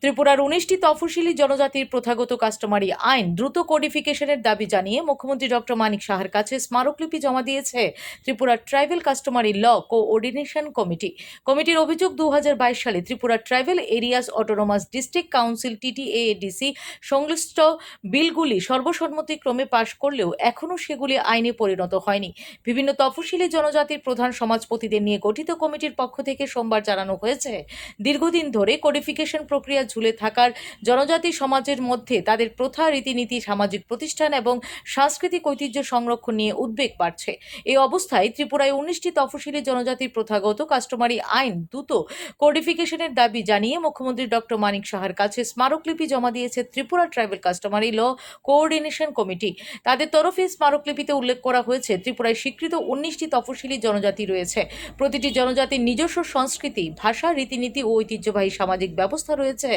ত্রিপুরার ১৯টি তফসিলি জনজাতির প্রথাগত কাস্টমারি আইন দ্রুত কোডিফিকেশনের দাবি জানিয়ে মুখ্যমন্ত্রী ডক্টর মানিক সাহার কাছে স্মারকলিপি জমা দিয়েছে ত্রিপুরার ট্রাইবাল কাস্টমারি ল কোঅর্ডিনেশন কমিটি। কমিটির অভিযোগ, ২০২২ সালে Tripura tribal areas autonomous district council TTAADC সংশ্লিষ্ট বিলগুলি সর্বসম্মতিক্রমে পাশ করলেও এখনও সেগুলি আইনে পরিণত হয়নি। বিভিন্ন তফসিলি জনজাতির প্রধান সমাজপতিদের নিয়ে গঠিত কমিটির পক্ষ থেকে সোমবার জানানো হয়েছে, দীর্ঘদিন ধরে কোডিফিকেশন প্রক্রিয়া ঝুলে থাকার জনজাতি সমাজের মধ্যে তাদের প্রথা, রীতিনীতি, সামাজিক প্রতিষ্ঠান এবং সাংস্কৃতিক ঐতিহ্য সংরক্ষণ নিয়ে উদ্বেগ বাড়ছে। এই অবস্থায় ত্রিপুরায় ১৯টি তফসিলি জনজাতির প্রথাগত কাস্টমারি আইন দ্রুত কোডিফিকেশনের দাবি জানিয়ে মুখ্যমন্ত্রী ডক্টর মানিক সাহার কাছে স্মারকলিপি জমা দিয়েছে ত্রিপুরা ট্রাইবাল কাস্টমারি ল কোঅর্ডিনেশন কমিটি। তাদের তরফে স্মারকলিপিতে উল্লেখ করা হয়েছে, ত্রিপুরায় স্বীকৃত ১৯টি তফসিলি জনজাতি রয়েছে। প্রতিটি জনজাতির নিজস্ব সংস্কৃতি, ভাষা, রীতিনীতি ও ঐতিহ্যবাহী সামাজিক ব্যবস্থা রয়েছে।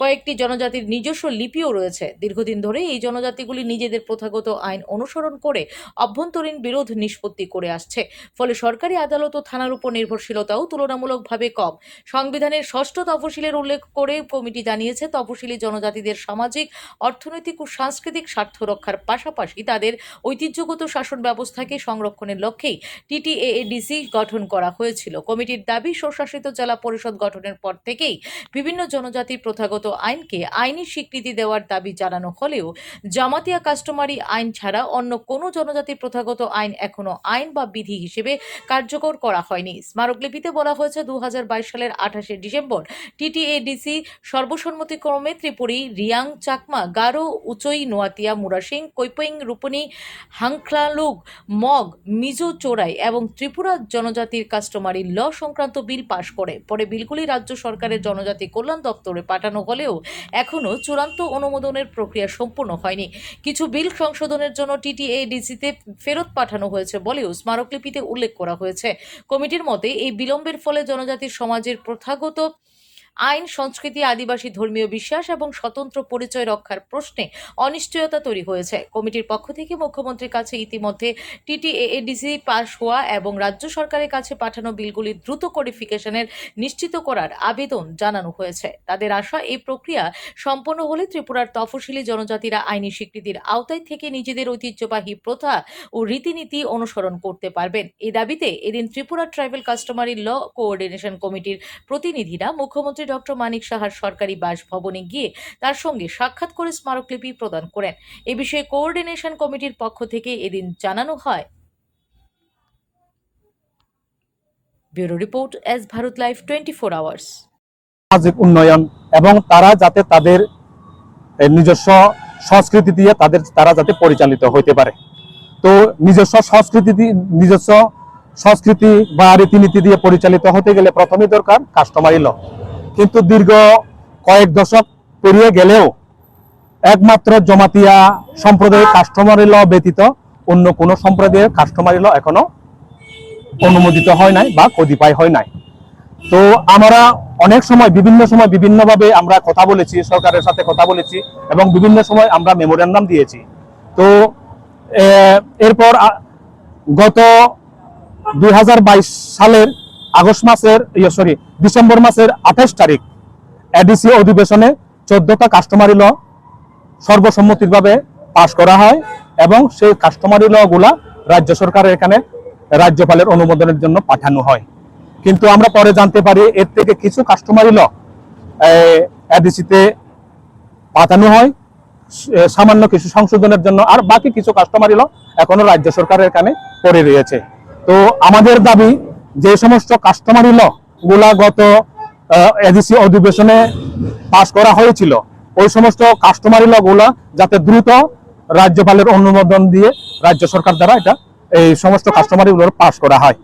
কয়েকটি জনজাতির নিজস্ব লিপিও রয়েছে। দীর্ঘদিন ধরে এই জনজাতিগুলি নিজেদের প্রথাগত আইন অনুসরণ করে অভ্যন্তরীণ বিরোধ নিষ্পত্তি করে আসছে। ফলে সরকারি আদালত ও থানার উপর নির্ভরশীলতাও তুলনামূলকভাবে কম। সংবিধানের ৬ষ্ঠ তফসিলের উল্লেখ করে কমিটি জানিয়েছে, তফসিলি জনজাতিদের সামাজিক, অর্থনৈতিক ও সাংস্কৃতিক স্বার্থ রক্ষার পাশাপাশি তাদের ঐতিহ্যগত শাসন ব্যবস্থাকে সংরক্ষণের লক্ষ্যেই TTAADC গঠন করা হয়েছিল। কমিটির দাবি, স্বশাসিত জেলা পরিষদ গঠনের পর থেকেই বিভিন্ন জনজাতির প্রথাগত আইনকে আইনি স্বীকৃতি দেওয়ার দাবি জানানো হলেও জামাতিয়া কাস্টমারি আইন ছাড়া অন্য কোনো জনজাতির প্রথাগত আইন এখনো আইন বা বিধি হিসেবে কার্যকর করা হয়নি। স্মারকলিপিতে বলা হয়েছে, ২০২২ সালের ২৮শে ডিসেম্বর TTADC সর্বসম্মতিক্রমে ত্রিপুরী, রিয়াং, চাকমা, গারো, উচই, নোয়াতিয়া, মুরাসিং, কৈপইং, রূপনী, হাংখ্লালুগ, মগ, মিজো, চোরাই এবং ত্রিপুরা জনজাতির কাস্টমারি ল সংক্রান্ত বিল পাশ করে। পরে বিলগুলি রাজ্য সরকারের জনজাতি কল্যাণ দপ্তরে পাঠানো হলেও এখনও চূড়ান্ত অনুমোদনের প্রক্রিয়া সম্পূর্ণ হয়নি। কিছু বিল সংশোধনের জন্য TTADC-তে ফেরত পাঠানো হয়েছে বলেও স্মারকলিপিতে উল্লেখ করা হয়েছে। কমিটির মতে, এই বিলম্বের ফলে জনজাতির সমাজের প্রথাগত আইন, সংস্কৃতি, আদিবাসী ধর্মীয় বিশ্বাস এবং স্বতন্ত্র পরিচয় রক্ষার প্রশ্নে অনিশ্চয়তা তৈরি হয়েছে। কমিটির পক্ষ থেকে মুখ্যমন্ত্রীর কাছে ইতিমধ্যে TTAADC পাশ হওয়া এবং রাজ্য সরকারের কাছে পাঠানো বিলগুলির দ্রুত কোডিফিকেশনের নিশ্চিত করার আবেদন জানানো হয়েছে। তাদের আশা, এই প্রক্রিয়া সম্পন্ন হলে ত্রিপুরার তফসিলি জনজাতিরা আইনি স্বীকৃতির আওতায় থেকে নিজেদের ঐতিহ্যবাহী প্রথা ও রীতিনীতি অনুসরণ করতে পারবেন। এই দাবিতে এদিন ত্রিপুরা ট্রাইবাল কাস্টমারি ল কোঅর্ডিনেশন কমিটির প্রতিনিধিরা মুখ্যমন্ত্রী ডক্টর মানিক সাহার সরকারি বাসভবনে গিয়ে তার সঙ্গে সাক্ষাৎ করে স্মারকলিপি প্রদান করেন। এ বিষয়ে কোঅর্ডিনেশন কমিটির পক্ষ থেকে এদিন জানানো হয়। Bureau report, S Bharat live 24 hours. সামাজিক উন্নয়ন এবং তারা যাতে তাদের নিজস্ব সংস্কৃতি দিয়ে তারা যাতে পরিচালিত হইতে পারে। তো নিজস্ব সংস্কৃতি বা রীতিনীতি দিয়ে পরিচালিত হতে গেলে প্রথমেই দরকার কাস্টমারি ল। কিন্তু দীর্ঘ কয়েক দশক পেরিয়ে গেলেও একমাত্র জমাতিয়া সম্প্রদায়ের কাস্টমারি ল ব্যতীত অন্য কোনো সম্প্রদায়ের কাস্টমারি ল এখনো অনুমোদিত হয় নাই বা কতিপয় হয় নাই। তো আমরা অনেক সময় বিভিন্নভাবে আমরা কথা বলেছি, সরকারের সাথে কথা বলেছি এবং বিভিন্ন সময় আমরা মেমোরেন্ডাম দিয়েছি। তো এরপর গত ২০২২ সালের ডিসেম্বর মাসের ২৮ তারিখ এডিসি অধিবেশনে 14টা কাস্টমারি ল সর্বসম্মতিভাবে পাশ করা হয় এবং সেই কাস্টমারি ল গুলা রাজ্য সরকারের এখানে রাজ্যপালের অনুমোদনের জন্য পাঠানো হয়। কিন্তু আমরা পরে জানতে পারি এর থেকে কিছু কাস্টমারি ল এডিসিতে পাঠানো হয় সামান্য কিছু সংশোধনের জন্য, আর বাকি কিছু কাস্টমারি ল এখনো রাজ্য সরকারের এখানে পড়ে রয়েছে। তো আমাদের দাবি, যে সমস্ত কাস্টমারি ল গুলা গত এডিসি অধিবেশনে পাশ করা হয়েছিল, ওই সমস্ত কাস্টমারি ল গুলা যাতে দ্রুত রাজ্যপালের অনুমোদন দিয়ে রাজ্য সরকার দ্বারা এই সমস্ত কাস্টমারি ল পাশ করা হয়।